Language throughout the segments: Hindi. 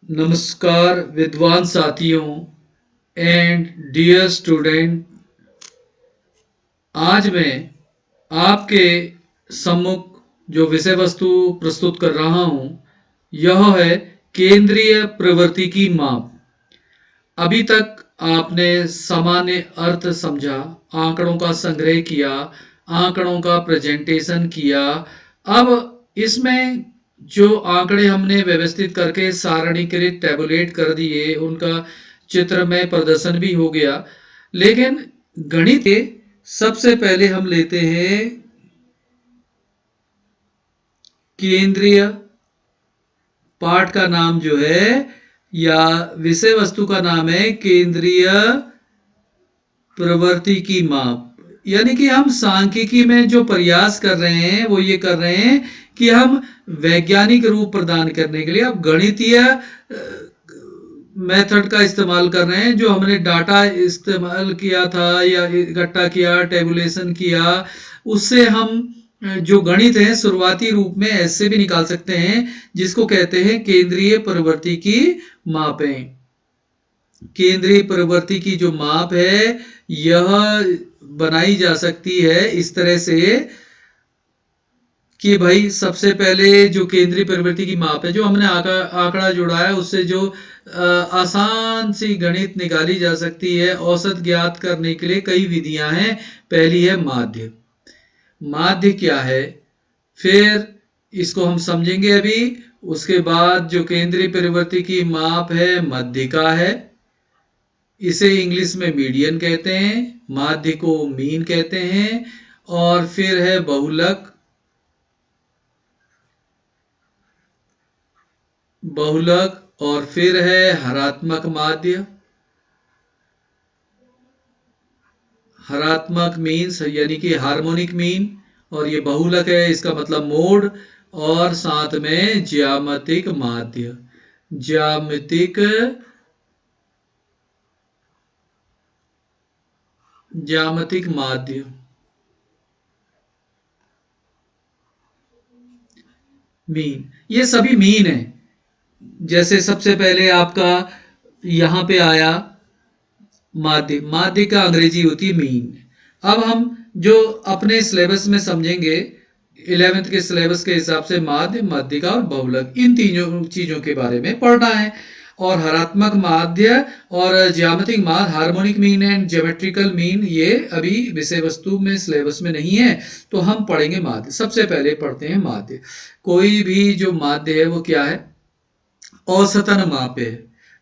नमस्कार विद्वान साथियों एंड डियर स्टूडेंट। आज मैं आपके सम्मुख जो विषय वस्तु प्रस्तुत कर रहा हूं यह है केंद्रीय प्रवृत्ति की माप। अभी तक आपने सामान्य अर्थ समझा, आंकड़ों का संग्रह किया, आंकड़ों का प्रेजेंटेशन किया। अब इसमें जो आंकड़े हमने व्यवस्थित करके सारणीकृत टैबुलेट कर दिए, उनका चित्रमय प्रदर्शन भी हो गया। लेकिन गणित के सबसे पहले हम लेते हैं केंद्रीय पाठ का नाम जो है, या विषय वस्तु का नाम है केंद्रीय प्रवृत्ति की माप। यानी कि हम सांख्यिकी में जो प्रयास कर रहे हैं वो ये कर रहे हैं कि हम वैज्ञानिक रूप प्रदान करने के लिए अब गणितीय मेथड का इस्तेमाल कर रहे हैं। जो हमने डाटा इस्तेमाल किया था या इकट्ठा किया, टेबुलेशन किया, उससे हम जो गणित है शुरुआती रूप में ऐसे भी निकाल सकते हैं, जिसको कहते हैं केंद्रीय प्रवृत्ति की मापें। केंद्रीय प्रवृत्ति की जो माप है यह बनाई जा सकती है इस तरह से कि भाई सबसे पहले जो केंद्रीय प्रवृत्ति की माप है, जो हमने आंकड़ा जोड़ा है उससे जो आसान सी गणित निकाली जा सकती है। औसत ज्ञात करने के लिए कई विधियां हैं। पहली है माध्य। माध्य क्या है, फिर इसको हम समझेंगे अभी। उसके बाद जो केंद्रीय प्रवृत्ति की माप है मध्यिका है, इसे इंग्लिश में मीडियन कहते हैं, माध्य को मीन कहते हैं। और फिर है बहुलक। बहुलक और फिर है हरात्मक माध्य। हरात्मक मीन्स यानी कि हार्मोनिक मीन, और ये बहुलक है, इसका मतलब मोड। और साथ में ज्यामितिक माध्य। ज्यामितिक ज्यामितिक माध्य। मीन, ये सभी मीन है। जैसे सबसे पहले आपका यहां पे आया माध्य। माध्य का अंग्रेजी होती है मीन। अब हम जो अपने सिलेबस में समझेंगे 11th के सिलेबस के हिसाब से माध्य, माध्यिका और बहुलक, इन तीनों चीजों के बारे में पढ़ना है। और हरात्मक माध्य और ज्यामितिक माध्य, harmonic mean and geometrical mean, ये अभी विषय वस्तु में सिलेबस में नहीं है, तो हम पढ़ेंगे माध्य। सबसे पहले पढ़ते हैं माध्य। कोई भी जो माध्य है वो क्या है, औसतन माप है।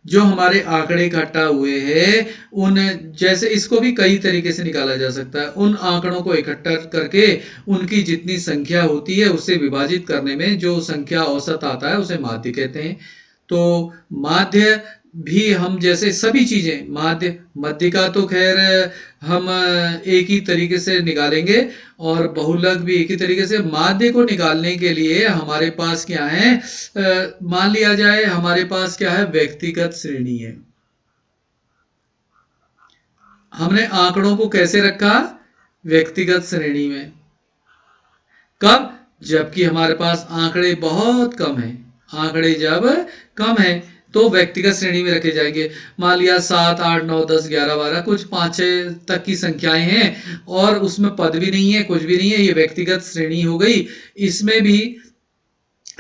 जो हमारे आंकड़े इकट्ठा हुए हैं उन, जैसे इसको भी कई तरीके से निकाला जा सकता है। उन आंकड़ों को इकट्ठा करके उनकी जितनी संख्या होती है उसे विभाजित करने में जो संख्या औसत आता है उसे माध्य कहते हैं। तो माध्य भी हम जैसे सभी चीजें माध्य, मध्यिका तो खैर हम एक ही तरीके से निकालेंगे, और बहुलक भी एक ही तरीके से। माध्य को निकालने के लिए हमारे पास क्या है, मान लिया जाए हमारे पास क्या है, व्यक्तिगत श्रेणी है। हमने आंकड़ों को कैसे रखा, व्यक्तिगत श्रेणी में। कब, जबकि हमारे पास आंकड़े बहुत कम है। आंकड़े जब कम है तो व्यक्तिगत श्रेणी में रखे जाएंगे। मान लिया 7, 8, 9, 10, 11, 12, कुछ 5, 6 तक की संख्याएं हैं और उसमें पद भी नहीं है, कुछ भी नहीं है, ये व्यक्तिगत श्रेणी हो गई। इसमें भी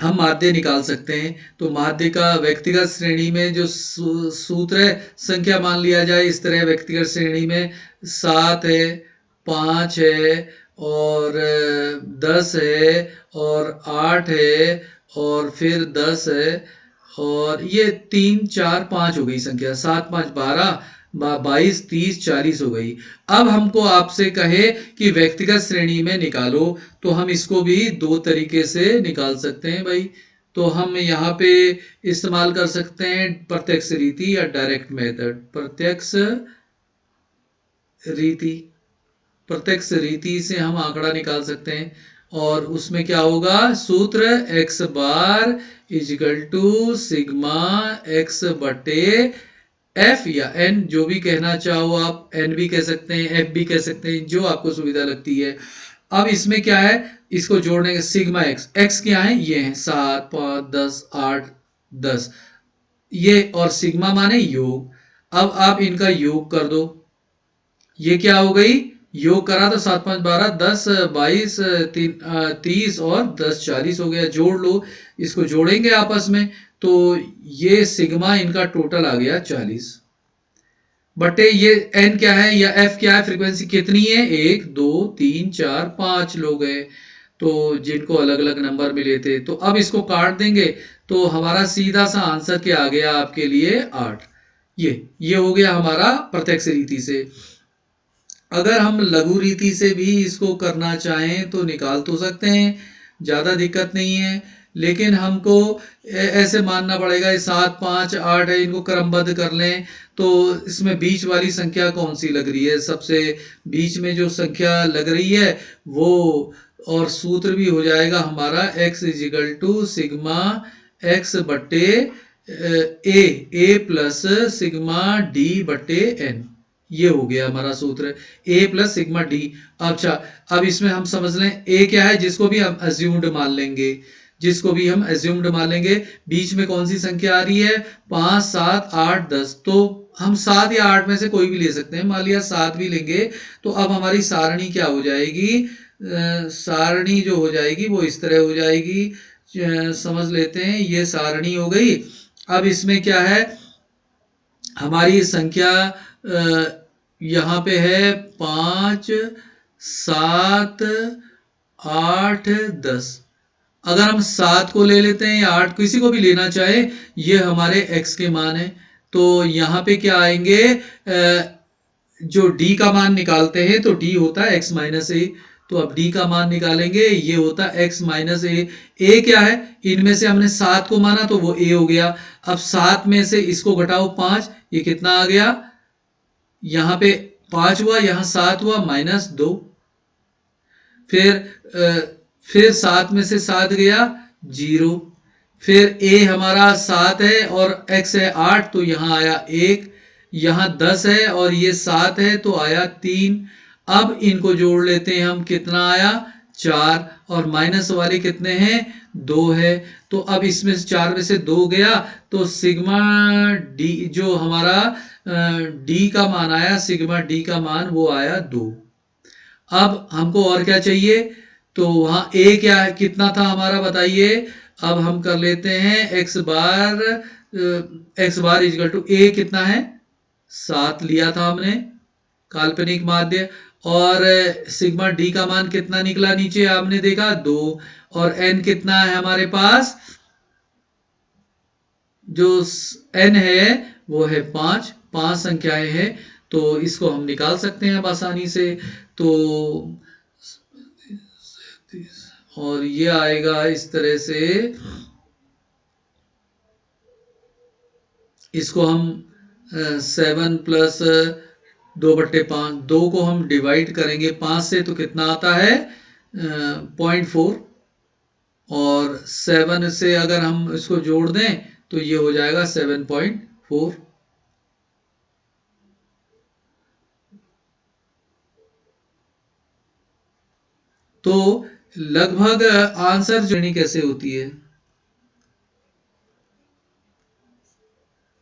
हम माध्य निकाल सकते हैं। तो माध्य का व्यक्तिगत श्रेणी में जो सूत्र है, संख्या मान लिया जाए इस तरह, व्यक्तिगत श्रेणी में 7 है, 5 है, और 10 है, और 8 है, और फिर 10 है, और ये 3, 4, 5 हो गई संख्या। 7, 5, 12, 22, 30, 40 हो गई। अब हमको आपसे कहे कि व्यक्तिगत श्रेणी में निकालो, तो हम इसको भी दो तरीके से निकाल सकते हैं भाई। तो हम यहाँ पे इस्तेमाल कर सकते हैं प्रत्यक्ष रीति या डायरेक्ट मेथड। प्रत्यक्ष रीति, प्रत्यक्ष रीति से हम आंकड़ा निकाल सकते हैं। और उसमें क्या होगा, सूत्र x bar equal to sigma x बटे f, या n, जो भी कहना चाहो आप, n भी कह सकते हैं, f भी कह सकते हैं, जो आपको सुविधा लगती है। अब इसमें क्या है, इसको जोड़ने के सिग्मा x, x क्या है, ये है 7, 5, 10, 8, 10। ये और सिग्मा माने योग। अब आप इनका योग कर दो, ये क्या हो गई, योग करा तो 7 5 12 10 22 30 और 10 40 हो गया, जोड़ लो, इसको जोड़ेंगे आपस में तो ये सिग्मा इनका टोटल आ गया 40 बटे ये एन क्या है या एफ क्या है, फ्रीक्वेंसी कितनी है, 1 2 3 4 5 लोग हैं तो जिनको अलग अलग नंबर मिले थे। तो अब इसको काट देंगे तो हमारा सीधा सा आंसर क्या आ गया आपके लिए 8। ये हो गया हमारा प्रत्यक्ष रीति से। अगर हम लघु रीति से भी इसको करना चाहें तो निकाल तो सकते हैं, ज़्यादा दिक्कत नहीं है, लेकिन हमको ऐसे मानना पड़ेगा 7 5 8 है, इनको क्रमबद्ध कर लें तो इसमें बीच वाली संख्या कौन सी लग रही है, सबसे बीच में जो संख्या लग रही है वो, और सूत्र भी हो जाएगा हमारा x equal to sigma x बट्टे ए प्लस सिग्मा डी बट्टे एन। ये हो गया हमारा सूत्र, a प्लस सिग्मा डी। अच्छा, अब इसमें हम समझ लें a क्या है, जिसको भी हम अज्यूम्ड मान लेंगे, जिसको भी हम अज्यूम्ड मान लेंगे। बीच में कौन सी संख्या आ रही है, 5 7 8 10, तो हम 7 या 8 में से कोई भी ले सकते हैं, मान लिया 7 भी लेंगे तो अब हमारी सारणी क्या हो जाएगी, सारणी जो हो जाएगी वो इस तरह हो जाएगी, समझ लेते हैं, ये सारणी हो गई। अब इसमें क्या है, हमारी संख्या यहाँ पे है 5 7 8 10। अगर हम 7 को ले लेते हैं या 8, किसी को भी लेना चाहे, ये हमारे x के मान है, तो यहाँ पे क्या आएंगे, जो d का मान निकालते हैं तो d होता है x माइनस ए, तो अब d का मान निकालेंगे, ये होता है x माइनस ए। a क्या है, इनमें से हमने 7 को माना तो वो a हो गया। अब 7 में से इसको घटाओ 5, ये कितना आ गया, यहाँ पे 5 हुआ, यहाँ 7 हुआ, -2। फिर 7 में से 7 गया 0। फिर a हमारा 7 है और x है 8 तो यहाँ आया 1, यहाँ 10 है और ये 7 है तो आया 3। अब इनको जोड़ लेते हैं हम, कितना आया 4, और माइनस वाले कितने हैं 2 है, तो अब इसमें से 4 में से 2 गया तो सिग्मा डी जो हमारा डी का मान आया, सिग्मा डी का मान वो आया 2। अब हमको और क्या चाहिए, तो वहां a क्या है, कितना था हमारा बताइए। अब हम कर लेते हैं x bar equal to a कितना है, 7 लिया था हमने काल्पनिक माध्य, और सिग्मा डी का मान कितना निकला नीचे आपने देखा 2, और n कितना है हमारे पास, जो n है वो है 5 संख्याएं हैं, तो इसको हम निकाल सकते हैं अब आसानी से। तो और ये आएगा इस तरह से, इसको हम 7 प्लस 2/5, 2 को हम डिवाइड करेंगे 5 से तो कितना आता है 0.4, और 7 से अगर हम इसको जोड़ दें तो ये हो जाएगा 7.4। तो लगभग आंसर जोड़नी कैसे होती है,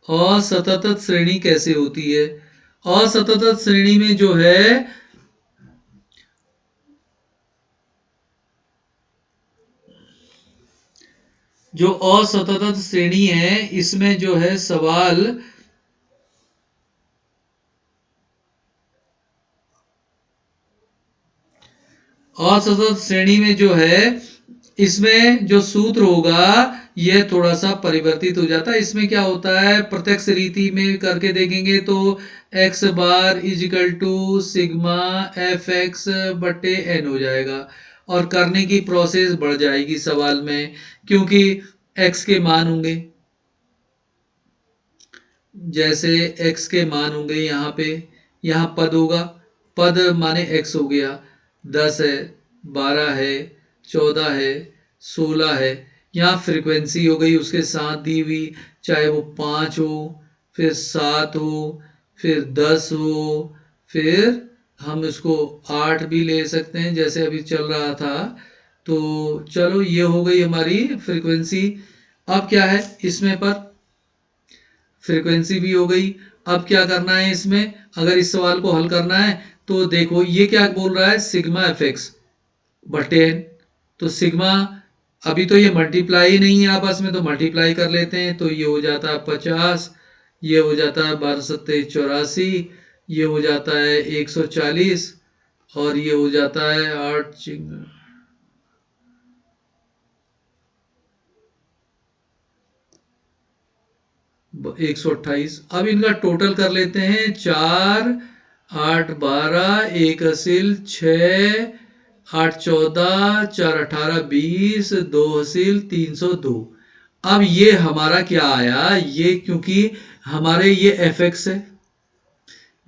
असतत श्रेणी कैसे होती है। असतत श्रेणी में जो है, जो असतत श्रेणी है इसमें जो है सवाल असतत श्रेणी में जो है, इसमें जो सूत्र होगा ये थोड़ा सा परिवर्तित हो जाता है। इसमें क्या होता है, प्रत्यक्ष रीति में करके देखेंगे तो x bar equal to sigma F X बटे एन हो जाएगा, और करने की प्रोसेस बढ़ जाएगी सवाल में, क्योंकि x के मान होंगे, जैसे x के मान होंगे यहाँ पे, यहाँ पद होगा, पद माने x हो गया, 10 है 12 है 14 है 16 है, यहाँ फ्रीक्वेंसी हो गई उसके साथ दी हुई, चाहे वो 5 हो फिर 7 हो फिर 10 हो, फिर हम इसको 8 भी ले सकते हैं जैसे अभी चल रहा था। तो चलो ये हो गई हमारी फ्रीक्वेंसी। अब क्या है इसमें पर, फ्रीक्वेंसी भी हो गई। अब क्या करना है इसमें, अगर इस सवाल को हल करना है तो देखो ये क्या बोल रहा है, सिग्मा एफ एक्स बटे एन। तो सिग्मा, अभी तो ये मल्टीप्लाई ही नहीं है आपस में, तो मल्टीप्लाई कर लेते हैं। तो ये हो जाता है 50, ये हो जाता है 12 सत्ते 84, ये हो जाता है 140, और ये हो जाता है 8 128। अब इनका टोटल कर लेते हैं, 4 8 12 1 असिल 6 8 14 4 18 20 2 असिल 302। अब ये हमारा क्या आया, ये क्योंकि हमारे ये एफ एक्स है,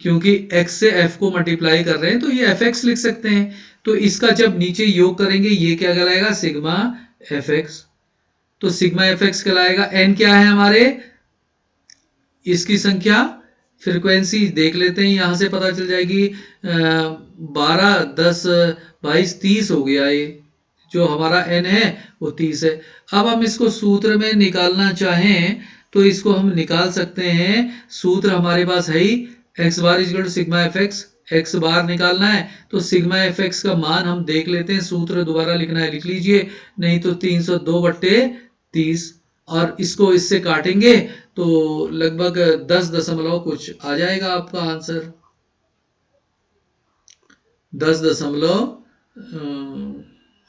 क्योंकि x से f को मल्टीप्लाई कर रहे हैं तो ये fx लिख सकते हैं। तो इसका जब नीचे योग करेंगे ये क्या कहलाएगा, सिग्मा fx। तो सिग्मा fx कहलाएगा। n क्या है हमारे, इसकी संख्या, फ्रीक्वेंसी देख लेते हैं, यहां से पता चल जाएगी। 12 10 22 30 हो गया, ये जो हमारा n है वो 30 है। अब हम इसको सूत्र में निकालना चाहें तो इसको हम निकाल सकते हैं। सूत्र हमारे पास है ही, X bar is equal to sigma F X. X bar निकालना है तो सिग्मा एफ एक्स का मान हम देख लेते हैं। सूत्र दोबारा लिखना है लिख लीजिए, नहीं तो 302 बट्टे 30, और इसको इससे काटेंगे तो लगभग 10 दशमलव कुछ आ जाएगा आपका आंसर, 10 दशमलव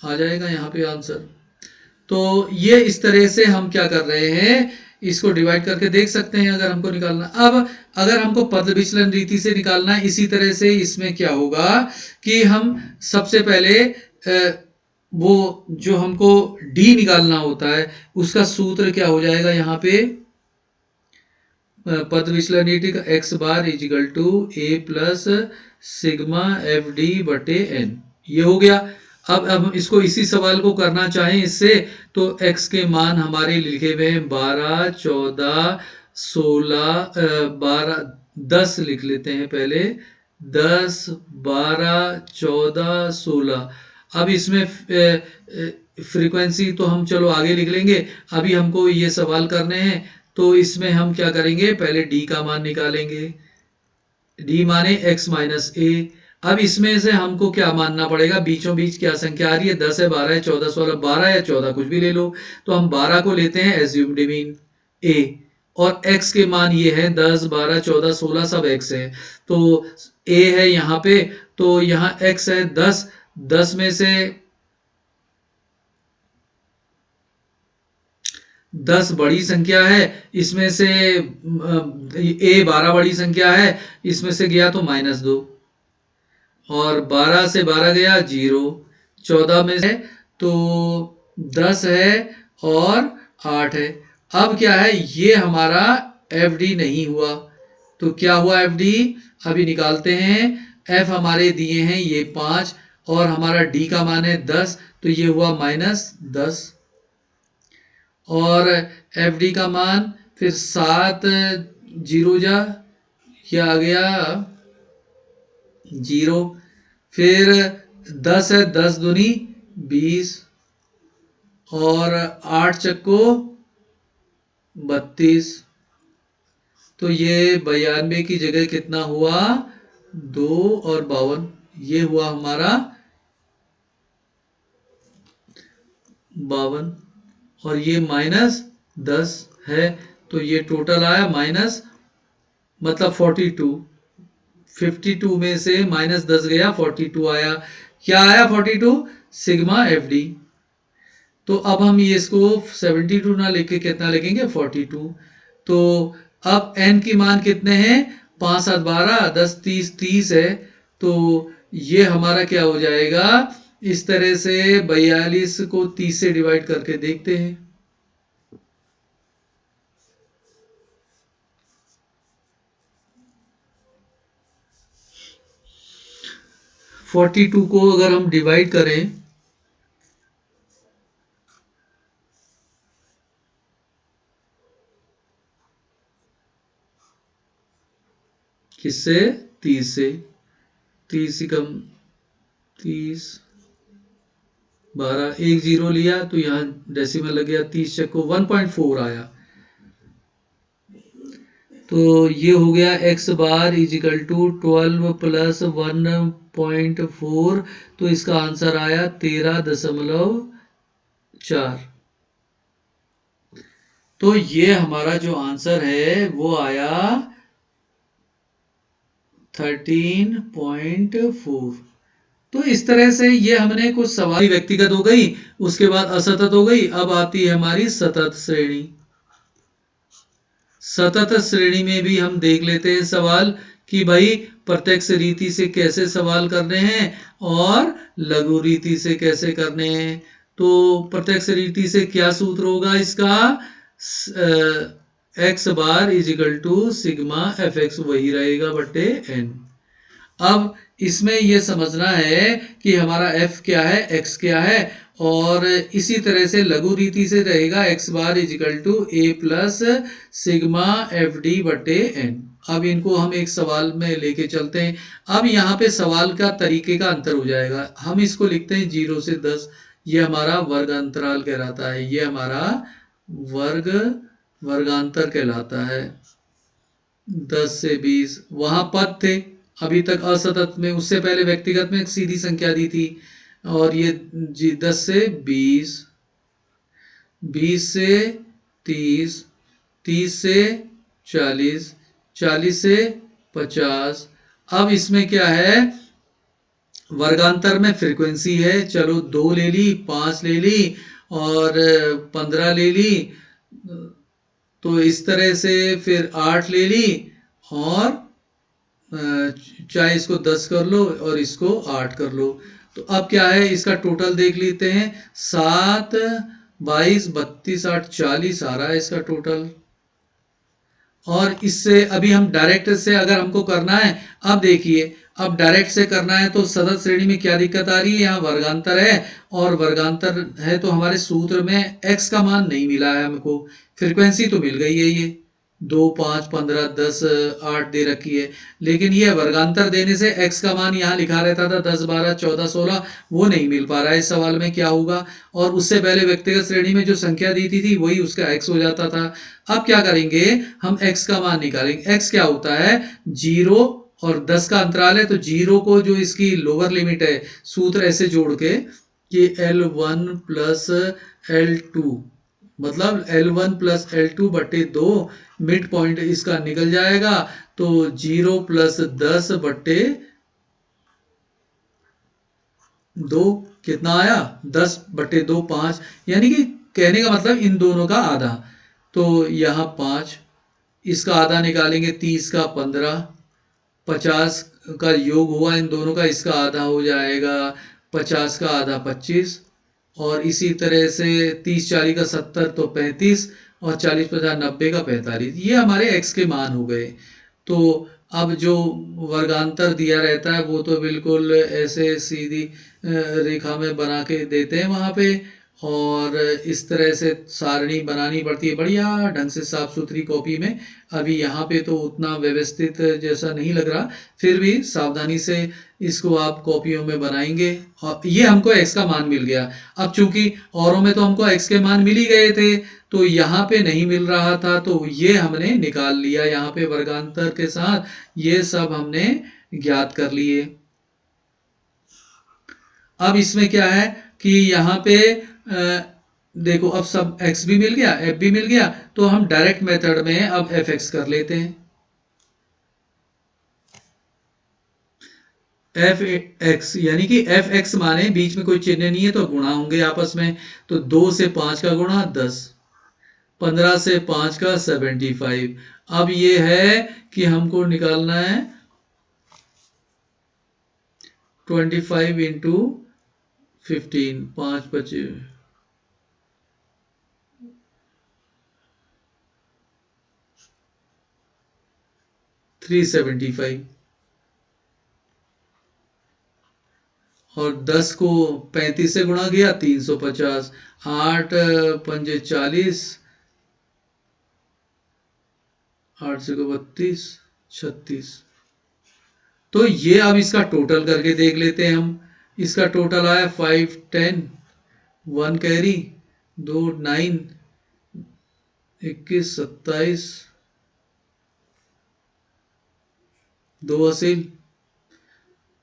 आ जाएगा यहाँ पे आंसर। तो ये इस तरह से हम क्या कर रहे हैं, इसको डिवाइड करके देख सकते हैं अगर हमको निकालना। अब अगर हमको पद विचलन रीति से निकालना है, इसी तरह से इसमें क्या होगा कि हम सबसे पहले वो जो हमको डी निकालना होता है उसका सूत्र क्या हो जाएगा, यहाँ पे पद विचलन रीति का X bar equal to A plus sigma F D बटे एन, ये हो गया। अब हम इसको इसी सवाल को करना चाहें इससे, तो x के मान हमारे लिखे हुए हैं 12 14 16 12 10 लिख लेते हैं पहले, 10 12 14 16। अब इसमें फ्रीक्वेंसी तो हम चलो आगे लिख लेंगे, अभी हमको ये सवाल करने हैं। तो इसमें हम क्या करेंगे, पहले d का मान निकालेंगे, d माने x माइनस ए। अब इसमें से हमको क्या मानना पड़ेगा, बीचों बीच क्या संख्या आ रही है, 10 है 12 है 14 16, 12 या 14 कुछ भी ले लो। तो हम 12 को लेते हैं एज्यूम्ड मीन a, और x के मान ये है 10 12 14 16 सब x है। तो a है यहाँ पे, तो यहाँ x है 10, 10 में से 10 बड़ी संख्या है, इसमें से a 12 बड़ी संख्या है, इसमें से गया तो -2, और 12 से 12 गया 0, 14 में से तो 10 है और 8 है। अब क्या है, ये हमारा एफ डी नहीं हुआ, तो क्या हुआ एफ डी, अभी निकालते हैं। एफ हमारे दिए हैं ये 5, और हमारा डी का मान है 10, तो ये हुआ -10, और एफ डी का मान फिर 7 0 जा, क्या आ गया 0, फिर 10 है 10 दूनी 20, और 8 चक्को 32, तो ये 92 की जगह कितना हुआ 2 और 52, ये हुआ हमारा 52, और ये -10 है, तो ये टोटल आया माइनस, मतलब 42, 52 में से -10 गया 42 आया। क्या आया 42, सिग्मा एफ डी। तो अब हम ये इसको 72 ना लेके कितना लिखेंगे 42। तो अब n की मान कितने हैं, 5 7 12 10 30 30 है, तो ये हमारा क्या हो जाएगा, इस तरह से 42 को 30 से डिवाइड करके देखते हैं। 42 को अगर हम डिवाइड करें किससे, 30 से, 30 कम 30 12 एक 0 लिया तो यहाँ डेसिमल लग गया, 30 चक्को 1.4 आया। तो ये हो गया x bar is equal to 12 plus 1.4, तो इसका आंसर आया 13.4। तो ये हमारा जो आंसर है वो आया 13.4। तो इस तरह से ये हमने कुछ सवाल व्यक्तिगत हो गई, उसके बाद असतत हो गई, अब आती है हमारी सतत श्रेणी। सतत श्रेणी में भी हम देख लेते हैं सवाल कि भाई प्रत्यक्ष रीति से कैसे सवाल करने हैं और लघु रीति से कैसे करने हैं। तो प्रत्यक्ष रीति से क्या सूत्र होगा इसका, x bar is equal to sigma F X, वही रहेगा बटे n। अब इसमें यह समझना है कि हमारा f क्या है, x क्या है, और इसी तरह से लघु रीति से रहेगा x bar is equal to a plus sigma F D बटे n। अब इनको हम एक सवाल में लेके चलते हैं। अब यहाँ पे सवाल का तरीके का अंतर हो जाएगा। हम इसको लिखते हैं 0 से 10, ये हमारा वर्ग अंतराल कहलाता है, ये हमारा वर्गांतर कहलाता है। 10 से 20 वहां पद थे अभी तक असतत में, उससे पहले व्यक्तिगत में एक सीधी संख्या दी थी, और ये 10 से 20, 20 से 30, 30 से 40, 40 से 50। अब इसमें क्या है, वर्गांतर में फ्रीक्वेंसी है, चलो 2 ले ली, 5 ले ली और 15 ले ली, तो इस तरह से फिर 8 ले ली, और चाहे इसको 10 कर लो और इसको 8 कर लो। तो अब क्या है, इसका टोटल देख लेते हैं, 7, 22, 32, 8, 40 आ रहा है इसका टोटल। और इससे अभी हम डायरेक्ट से अगर हमको करना है, अब देखिए अब डायरेक्ट से करना है तो सतत श्रेणी में क्या दिक्कत आ रही है, यहाँ वर्गांतर है, और वर्गांतर है तो हमारे सूत्र में x का मान नहीं मिला है हमको, फ्रीक्वेंसी तो मिल गई है, ये 2, 5, 15, 10, 8 दे रखी है, लेकिन ये वर्गांतर देने से x का मान यहाँ लिखा रहता था 10, 12, 14, 16, वो नहीं मिल पा रहा है। इस सवाल में क्या होगा, और उससे पहले व्यक्तिगत श्रेणी में जो संख्या दी थी वही उसका x हो जाता था। अब क्या करेंगे, हम x का मान निकालेंगे। x क्या होता है, 0 और 10 का अंतराल है, तो 0 को जो इसकी लोअर लिमिट है, सूत्र ऐसे जोड़ के कि L1 प्लस L2, मतलब L1 प्लस L2 बटे 2, मिड पॉइंट इसका निकल जाएगा, तो 0 प्लस 10 बटे 2 कितना आया, 10 बटे 2 5, यानी कि कहने का मतलब इन दोनों का आधा, तो यहाँ 5, इसका आधा निकालेंगे 30 का 15, 50 का योग हुआ इन दोनों का, इसका आधा हो जाएगा 50 का आधा 25, और इसी तरह से 30 40 का 70 तो 35, और 40 50 90 का 45। ये हमारे x के मान हो गए। तो अब जो वर्गांतर दिया रहता है वो तो बिल्कुल ऐसे सीधी रेखा में बना के देते हैं वहां पे, और इस तरह से सारणी बनानी पड़ती है बढ़िया ढंग से साफ सुथरी कॉपी में। अभी यहाँ पे तो उतना व्यवस्थित जैसा नहीं लग रहा, फिर भी सावधानी से इसको आप कॉपियों में बनाएंगे। और ये हमको x का मान मिल गया। अब चूंकि औरों में तो हमको x के मान मिल ही गए थे, तो यहाँ पे नहीं मिल रहा था, तो ये हमने निकाल लिया यहाँ पे वर्गांतर के साथ, ये सब हमने ज्ञात कर लिए। अब इसमें क्या है कि यहाँ पे देखो अब सब x भी मिल गया, f भी मिल गया, तो हम डायरेक्ट मेथड में अब fx कर लेते हैं। fx यानी कि fx माने बीच में कोई चिन्ह नहीं है तो गुणा होंगे आपस में, तो 2 से 5 का गुणा 10, 15 से 5 का 75। अब ये है कि हमको निकालना है 25 इंटू 15, 5 25, 375, और 10 को 35 से गुणा किया 350, 8 पंजे 40, 8 से 32, 36। तो ये अब इसका टोटल करके देख लेते हैं हम। इसका टोटल आया 5 10, 1 कैरी, 2 9, 21 27, 2 असील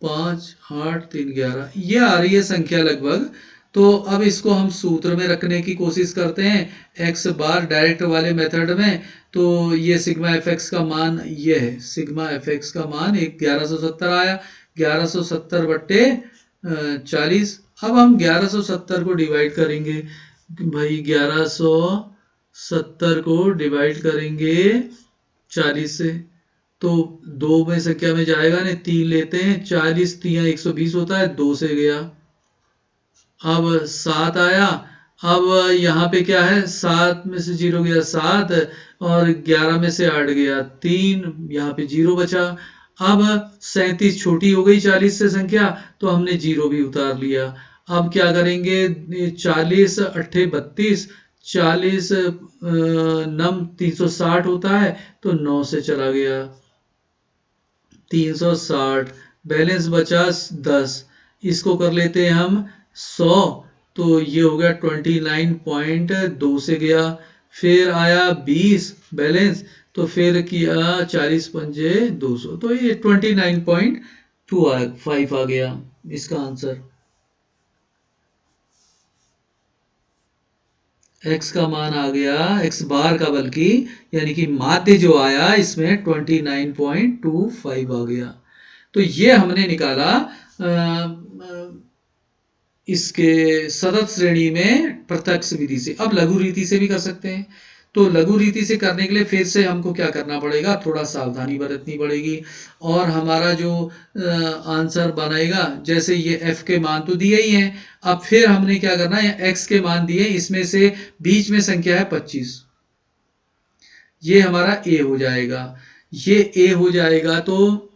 5 8 3 11 ये आ रही है संख्या लगभग। तो अब इसको हम सूत्र में रखने की कोशिश करते हैं एक्स बार डायरेक्ट वाले मेथड में। तो ये सिग्मा एफ एक्स का मान ये है, सिग्मा एफ एक्स का मान 1170 आया, 1170 बट्टे 40। अब हम 1170 को डिवाइड करेंगे भाई, 1170 को डिवाइड करेंगे 40 से, तो 2 में संख्या में जाएगा नहीं, 3 लेते हैं, 40 3 120 होता है, 2 से गया। अब 7 आया, अब यहाँ पे क्या है, 7 में से 0 गया 7, और 11 में से 8 गया 3, यहाँ पे 0 बचा। अब 37 छोटी हो गई 40 से संख्या, तो हमने 0 भी उतार लिया। अब क्या करेंगे, 40 8 32, 40 नम 360 होता है, तो 9 से चला गया 360, बैलेंस बचा 10। इसको कर लेते हैं हम 100, तो ये हो गया 29.2 से गया। फिर आया 20 बैलेंस, तो फिर किया 40 पंजे 200, तो ये 29.25 आ गया इसका आंसर। x का मान आ गया, x बार का बल्कि, यानी कि माध्य जो आया इसमें 29.25 आ गया। तो ये हमने निकाला इसके सतत श्रेणी में प्रत्यक्ष विधि से। अब लघु रीति से भी कर सकते हैं। तो लघु रीति से करने के लिए फिर से हमको क्या करना पड़ेगा, थोड़ा सावधानी बरतनी पड़ेगी। और हमारा जो आंसर बनेगा, जैसे ये f के मान तो दिए ही हैं, अब फिर हमने क्या करना है, x के मान दिए, इसमें से बीच में संख्या है 25, ये हमारा a हो जाएगा। ये a हो जाएगा, तो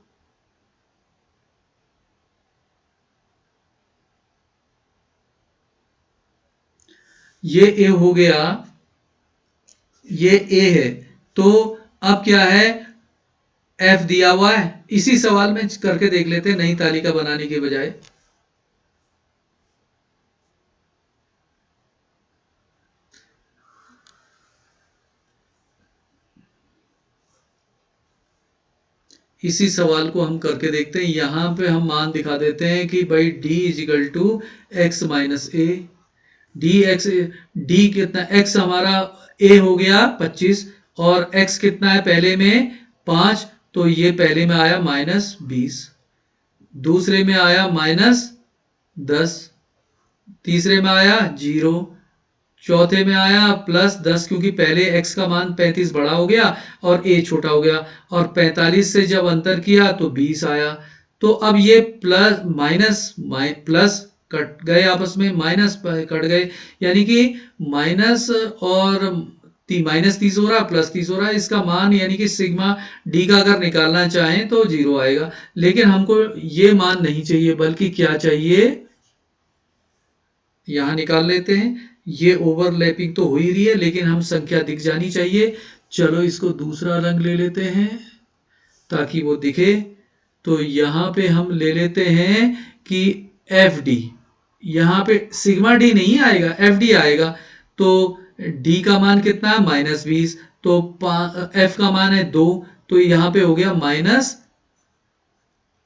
ये a हो गया, ये a है। तो अब क्या है, f दिया हुआ है, इसी सवाल में करके देख लेते हैं नई तालिका बनाने के बजाय। इसी सवाल को हम करके देखते हैं। यहां पे हम मान दिखा देते हैं कि भाई d equal to X minus A, D कितना, x हमारा a हो गया 25, और x कितना है पहले में 5, तो ये पहले में आया -20, दूसरे में आया -10, तीसरे में आया 0, चौथे में आया +10, क्योंकि पहले x का मान 35 बड़ा हो गया और a छोटा हो गया, और 45 से जब अंतर किया तो 20 आया। तो अब ये प्लस माइनस प्लस कट गए आपस में, माइनस कट गए, यानी कि माइनस और -30 हो रहा, +30 हो रहा है। इसका मान यानी कि सिग्मा डी का अगर निकालना चाहें तो 0 आएगा, लेकिन हमको ये मान नहीं चाहिए, बल्कि क्या चाहिए, यहां निकाल लेते हैं। ये ओवरलैपिंग तो हो ही रही है, लेकिन हम संख्या दिख जानी चाहिए। चलो इसको दूसरा रंग ले लेते हैं ताकि वो दिखे। तो यहां पे हम ले लेते हैं कि एफ डी, यहां पे सिग्मा डी नहीं आएगा, एफ डी आएगा। तो डी का मान कितना है, -20, तो एफ का मान है 2, तो यहां पे हो गया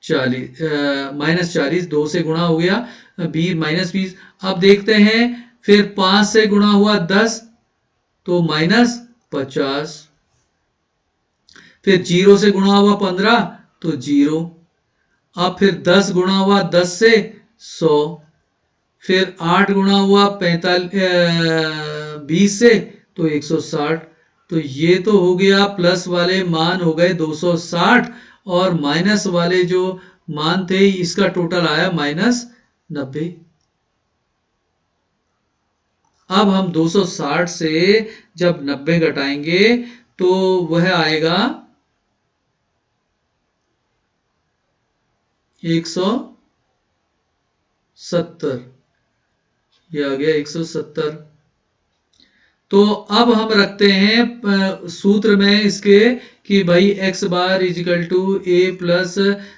-40, 2 से गुणा हो गया -20। अब देखते हैं, फिर 5 से गुणा हुआ 10, तो -50, फिर 0 से गुणा हुआ 15, तो 0। अब फिर 10 गुणा हुआ 10 से 100, फिर 8 गुणा हुआ 20 से, तो 160। तो ये तो हो गया, प्लस वाले मान हो गए 260, और माइनस वाले जो मान थे इसका टोटल आया -90। अब हम 260 से जब 90 घटाएंगे तो वह आएगा 170, ये आ गया 170। तो अब हम रखते हैं सूत्र में इसके कि भाई x bar equal to a plus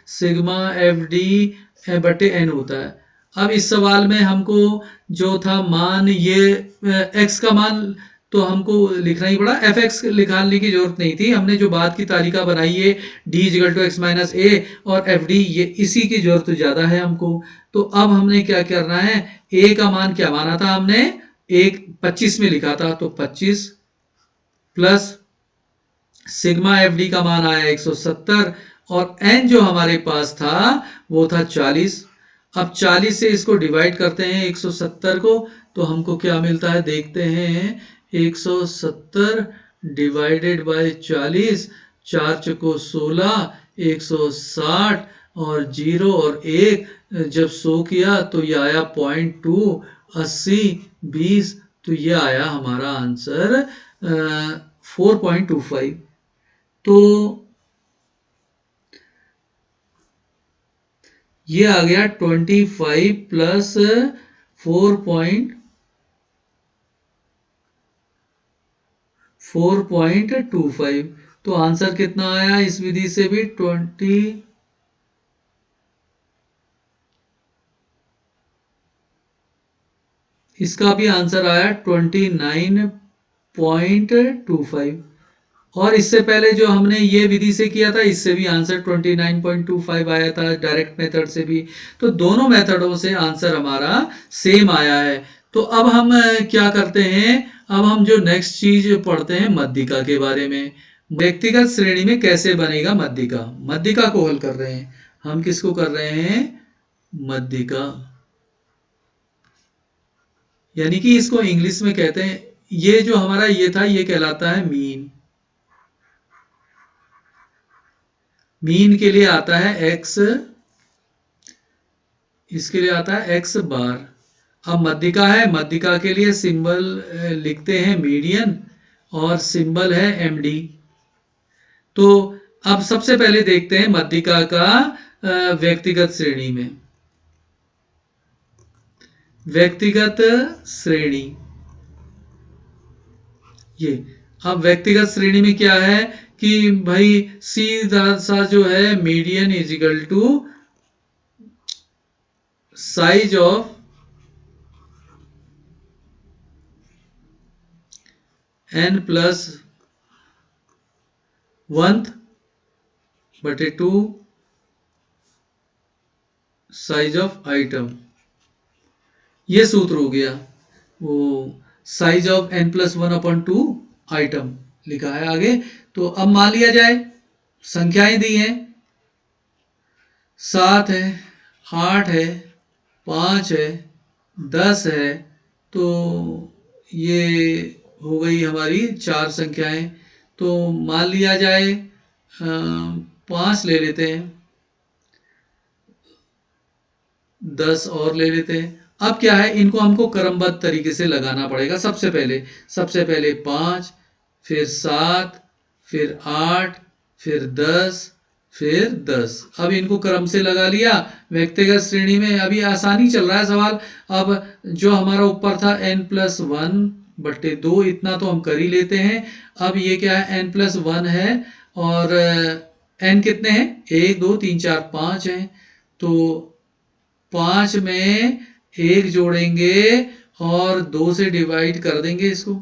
sigma F D बटे n होता है। अब इस सवाल में हमको जो था मान, ये x का मान तो हमको लिखना ही पड़ा। एफ एक्स निकालने की जरूरत नहीं थी, हमने जो बाद की तालिका बनाई है D equal to X minus A और एफ डी, ये इसी की जरूरत ज़्यादा है हमको। तो अब हमने क्या करना है, ए का मान क्या माना था हमने, 25 में लिखा था, तो 25 प्लस सिग्मा एफ डी का मान आया 170 और एन जो हमारे पास था वो था 40। अब 40 से इसको डिवाइड करते हैं 170 को, तो हमको क्या मिलता है देखते हैं। 170 डिवाइडेड बाय 40, 4 चौको 16, 160 और 0 और 1 जब 100 किया तो ये आया 0.2, 80, 20, तो ये आया हमारा आंसर 4.25। तो ये आ गया 25 प्लस 4.25। तो आंसर कितना आया इस विधि से भी 20, इसका भी आंसर आया 29.25। और इससे पहले जो हमने ये विधि से किया था इससे भी आंसर 29.25 आया था, डायरेक्ट मेथड से भी। तो दोनों मेथडों से आंसर हमारा सेम आया है। तो अब हम क्या करते हैं, अब हम जो नेक्स्ट चीज पढ़ते हैं मध्यिका के बारे में। व्यक्तिगत श्रेणी में कैसे बनेगा मध्यिका, मध्यिका को हल कर रहे हैं हम। किसको कर रहे हैं, मध्यिका, यानी कि इसको इंग्लिश में कहते हैं, ये जो हमारा ये था ये कहलाता है मीन। मीन के लिए आता है x, इसके लिए आता है x बार। अब मध्यिका है, मध्यिका के लिए सिंबल लिखते हैं मीडियन और सिंबल है md। तो अब सबसे पहले देखते हैं मध्यिका का व्यक्तिगत श्रेणी में। व्यक्तिगत श्रेणी, ये अब व्यक्तिगत श्रेणी में क्या है कि भाई सीधा सा जो है median is equal to size of n plus 1 बटे 2 साइज ऑफ आइटम, ये सूत्र हो गया। वो size of n plus 1 upon 2 item लिखा है आगे। तो अब मान लिया जाए संख्याएं दी हैं, 7 है, 8 है, 5 है, 10 है, तो ये हो गई हमारी 4 संख्याएं। तो मान लिया जाए 5 ले लेते हैं, 10 और ले लेते हैं। अब क्या है, इनको हमको क्रमबद्ध तरीके से लगाना पड़ेगा। सबसे पहले 5, फिर 7, फिर 8, फिर 10, फिर 10। अब इनको क्रम से लगा लिया व्यक्तिगत श्रेणी में। अभी आसानी चल रहा है सवाल। अब जो हमारा ऊपर था n प्लस 1 बट्टे 2, इतना तो हम कर ही लेते हैं। अब ये क्या है, n प्लस 1 है और n कितने हैं, 1 2 3 4 5 हैं। तो 5 में 1 जोड़ेंगे और 2 से डिवाइड कर देंगे, इसको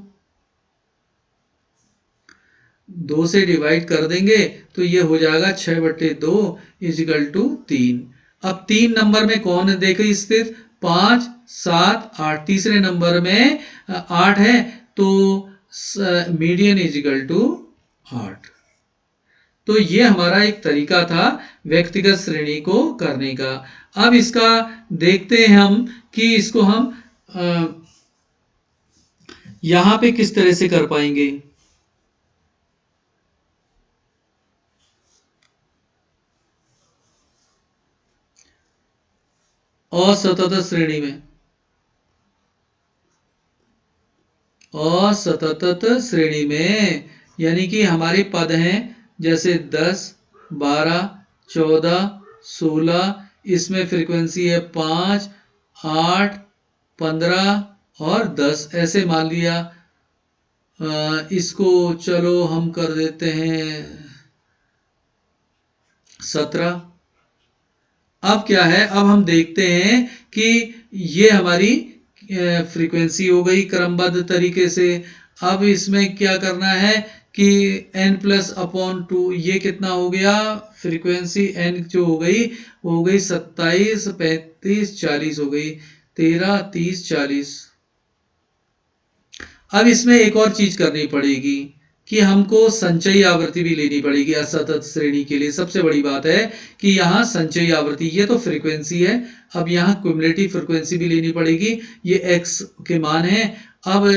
2 से डिवाइड कर देंगे तो ये हो जाएगा 6 बट्टे 2 इजिकल टू 3। अब 3 नंबर में कौन है देखिए स्थित, 5 7 8, तीसरे नंबर में 8 है, तो मीडियन इजिकल टू 8। तो ये हमारा एक तरीका था व्यक्तिगत श्रेणी को करने का। अब इसका देखते हैं हम कि इसको हम यहां पे किस तरह से कर पाएंगे। असतत श्रेणी में, असतत श्रेणी में यानी कि हमारे पद हैं जैसे 10 12 14 16, इसमें फ्रीक्वेंसी है 5 8 15 और 10, ऐसे मान लिया। इसको चलो हम कर देते हैं 17। अब क्या है, अब हम देखते हैं कि ये हमारी फ्रीक्वेंसी हो गई क्रमबद्ध तरीके से। अब इसमें क्या करना है कि n+/2 ये कितना हो गया, फ्रीक्वेंसी n जो हो गई वो हो गई 27, 35, 40 हो गई, 13, 30, 40। अब इसमें एक और चीज करनी पड़ेगी कि हमको संचयी आवृत्ति भी लेनी पड़ेगी असतत श्रेणी के लिए। सबसे बड़ी बात है कि यहाँ संचयी आवृत्ति, ये तो फ्रीक्वेंसी है, अब यहाँ क्युमुलेटिव फ्रीक्वेंसी भी लेनी पड़ेगी। ये x के मान है। अब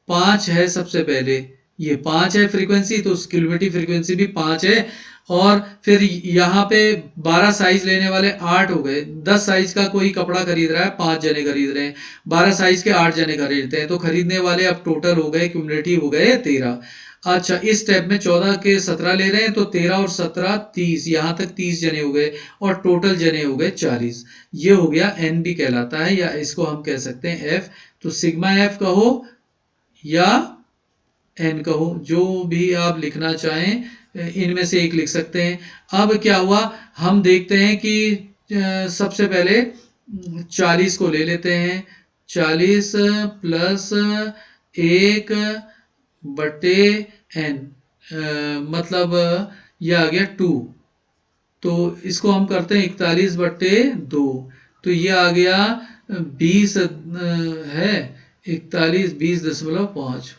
5 है, सबसे पहले ये 5 है फ्रीक्वेंसी, तो क्युमुलेटिव फ्रीक्वेंसी भी 5 है। और फिर यहाँ पे 12 साइज लेने वाले 8 हो गए। 10 साइज का कोई कपड़ा खरीद रहा है, 5 जने खरीद रहे हैं, 12 साइज के 8 जने खरीदते हैं, तो खरीदने वाले अब टोटल हो गए, क्युमुलेटिव हो गए 13। अच्छा, इस स्टेप में 14 के 17 ले रहे हैं, तो 13 और 17 30, यहाँ तक 30 जने हो गए और टोटल जने हो गए 40। ये हो गया एन भी कहलाता है, या इसको हम कह सकते हैं एफ। तो सिग्मा एफ कहो या एन कहो, जो भी आप लिखना चाहें इनमें से एक लिख सकते हैं। अब क्या हुआ, हम देखते हैं कि सबसे पहले 40 को ले लेते हैं। 40 प्लस 1 बटे n, मतलब यह आ गया 2। तो इसको हम करते हैं 41 बटे 2, तो ये आ गया 20 है, 41 20.5।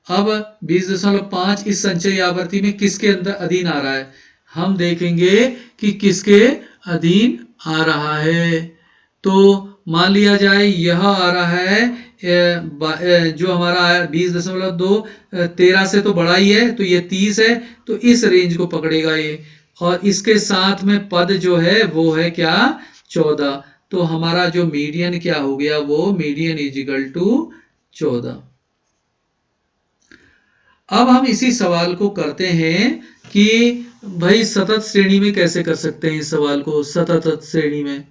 अब 20.5 इस संचयी आवृत्ति में किसके अंदर अधीन आ रहा है, हम देखेंगे कि किसके अधीन आ रहा है। तो मान लिया जाए यह आ रहा है जो हमारा 20.2, 13 से तो बड़ा ही है, तो ये 30 है, तो इस रेंज को पकड़ेगा ये। और इसके साथ में पद जो है वो है क्या, 14। तो हमारा जो मीडियन क्या हो गया, वो मीडियन इजिकल टू 14। अब हम इसी सवाल को करते हैं कि भाई सतत श्रेणी में कैसे कर सकते हैं इस सवाल को। सतत श्रेणी में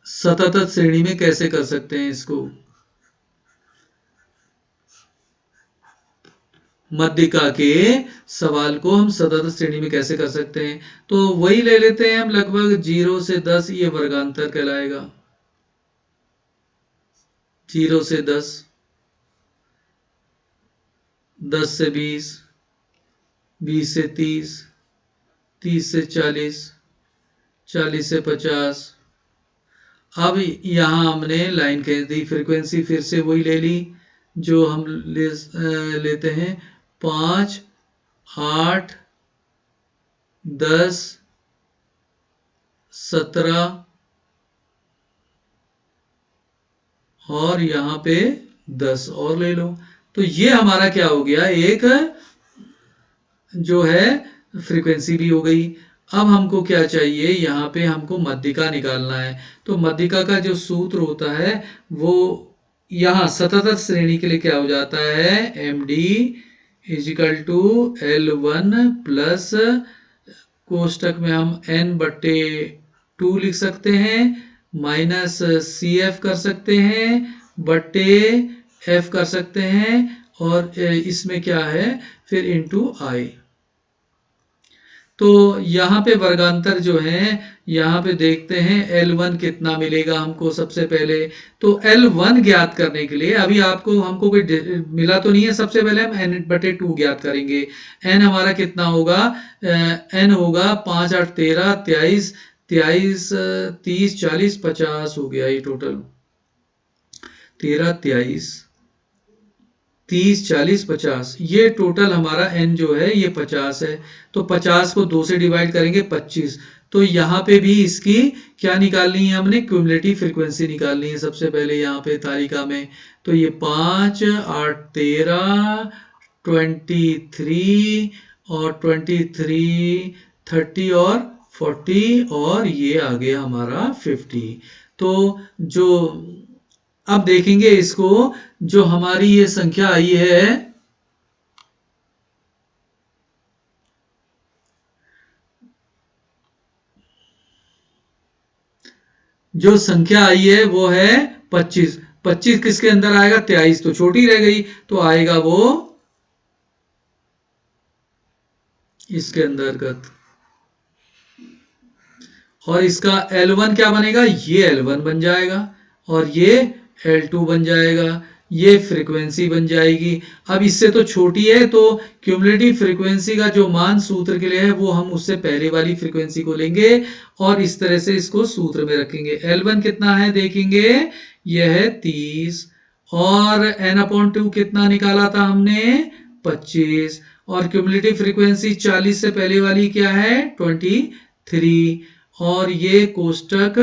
सतत श्रेणी में कैसे कर सकते हैं इसको, मध्यिका के सवाल को हम सतत श्रेणी में कैसे कर सकते हैं। तो वही ले लेते हैं हम, लगभग 0 से 10, ये वर्गांतर कहलाएगा। 0 से 10, 10 से 20, 20 से 30, 30 से 40, 40 से 50। अब यहां हमने लाइन कह दी, फ्रीक्वेंसी फिर से वही ले ली जो हम लेते हैं, 5, 8, 10, 17 और यहां पे 10 और ले लो। तो ये हमारा क्या हो गया, एक जो है फ्रीक्वेंसी भी हो गई। अब हमको क्या चाहिए, यहाँ पे हमको मध्यिका निकालना है। तो मध्यिका का जो सूत्र होता है वो यहाँ सतत श्रेणी के लिए क्या हो जाता है, md equal to L1 plus कोष्टक में हम n बटे 2 लिख सकते हैं, माइनस CF कर सकते हैं, बटे F कर सकते हैं, और इसमें क्या है फिर इनटू I। तो यहाँ पे वर्गांतर जो है, यहाँ पे देखते हैं L1 कितना मिलेगा हमको सबसे पहले। तो L1 ज्ञात करने के लिए अभी हमको कोई मिला तो नहीं है, सबसे पहले हम n बटे 2 ज्ञात करेंगे। n हमारा कितना होगा, n होगा 5, 8, 13, 23, 23, 30, 40, 50 हो गया ये टोटल। 13, 23, 30, 40, 50, ये टोटल हमारा n जो है ये 50 है। तो 50 को 2 से डिवाइड करेंगे, 25। तो यहाँ पे भी इसकी क्या निकालनी है, हमने क्युमुलेटिव फ्रीक्वेंसी निकालनी है सबसे पहले यहाँ पे तालिका में। तो ये 5, 8, 13, 23 और 23, 30 और 40 और ये आ गया हमारा 50। तो जो अब देखेंगे इसको, जो हमारी ये संख्या आई है, जो संख्या आई है वो है 25। 25 किसके अंदर आएगा, 23 तो छोटी रह गई, तो आएगा वो इसके अंतर्गत। और इसका L1 क्या बनेगा, ये L1 बन जाएगा और ये L2 बन जाएगा, ये फ्रीक्वेंसी बन जाएगी। अब इससे तो छोटी है तो क्यूमुलेटिव फ्रीक्वेंसी का जो मान सूत्र के लिए है वो हम उससे पहले वाली फ्रीक्वेंसी को लेंगे और इस तरह से इसको सूत्र में रखेंगे। L1 कितना है देखेंगे, यह है 30 और n/2 कितना निकाला था हमने, 25 और क्यूमुलेटिव फ्रीक्वेंसी 40 से पहले वाली क्या है, 23 और ये कोष्टक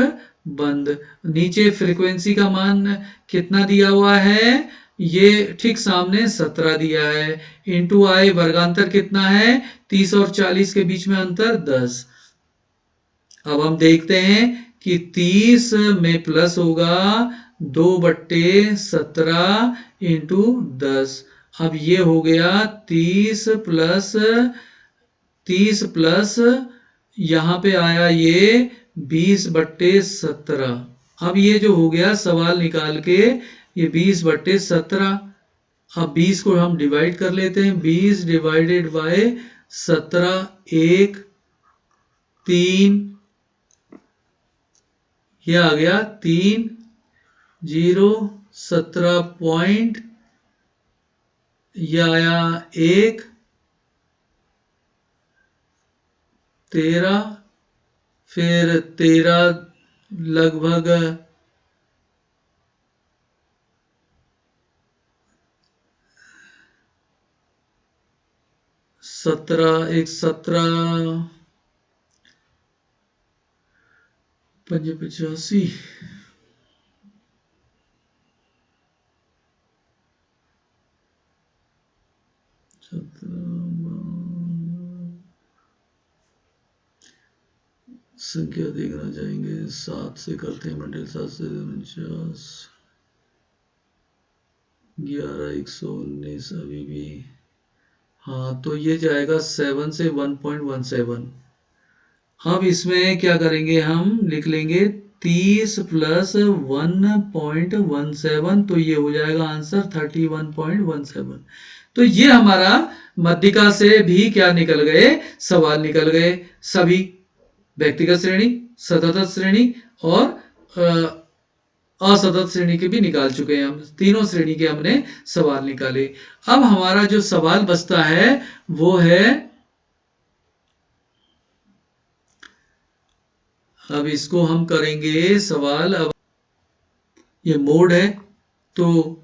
बंद। नीचे फ्रीक्वेंसी का मान कितना दिया हुआ है, ये ठीक सामने 17 दिया है, इंटू आई वर्गांतर कितना है, 30 और 40 के बीच में अंतर 10। अब हम देखते हैं कि 30 में प्लस होगा 2/17 इंटू 10। अब ये हो गया 30 प्लस यहाँ पे आया ये 20/17। अब ये जो हो गया सवाल निकाल के ये 20/17। अब 20 को हम डिवाइड कर लेते हैं, 20 डिवाइडेड बाय 17, 1, 3, ये आ गया 3, 0, 17 पॉइंट, ये आया 1, 13, फिर 13 लगभग 17, 17, 85, संख्या देखना चाहेंगे, 7 से करते हैं मंडल, 7 से 49, 11, 119 अभी भी, हाँ तो ये जाएगा 7 से 1.17। अब इसमें क्या करेंगे, हम लिख लेंगे 30 प्लस 1.17 तो ये हो जाएगा आंसर 31.17। तो ये हमारा मध्यिका से भी क्या निकल गए, सवाल निकल गए, सभी व्यक्तिगत श्रेणी, सतत श्रेणी और असतत श्रेणी के भी निकाल चुके हैं। हम तीनों श्रेणी के हमने सवाल निकाले। अब हमारा जो सवाल बचता है वो है, अब इसको हम करेंगे सवाल। अब ये मोड है तो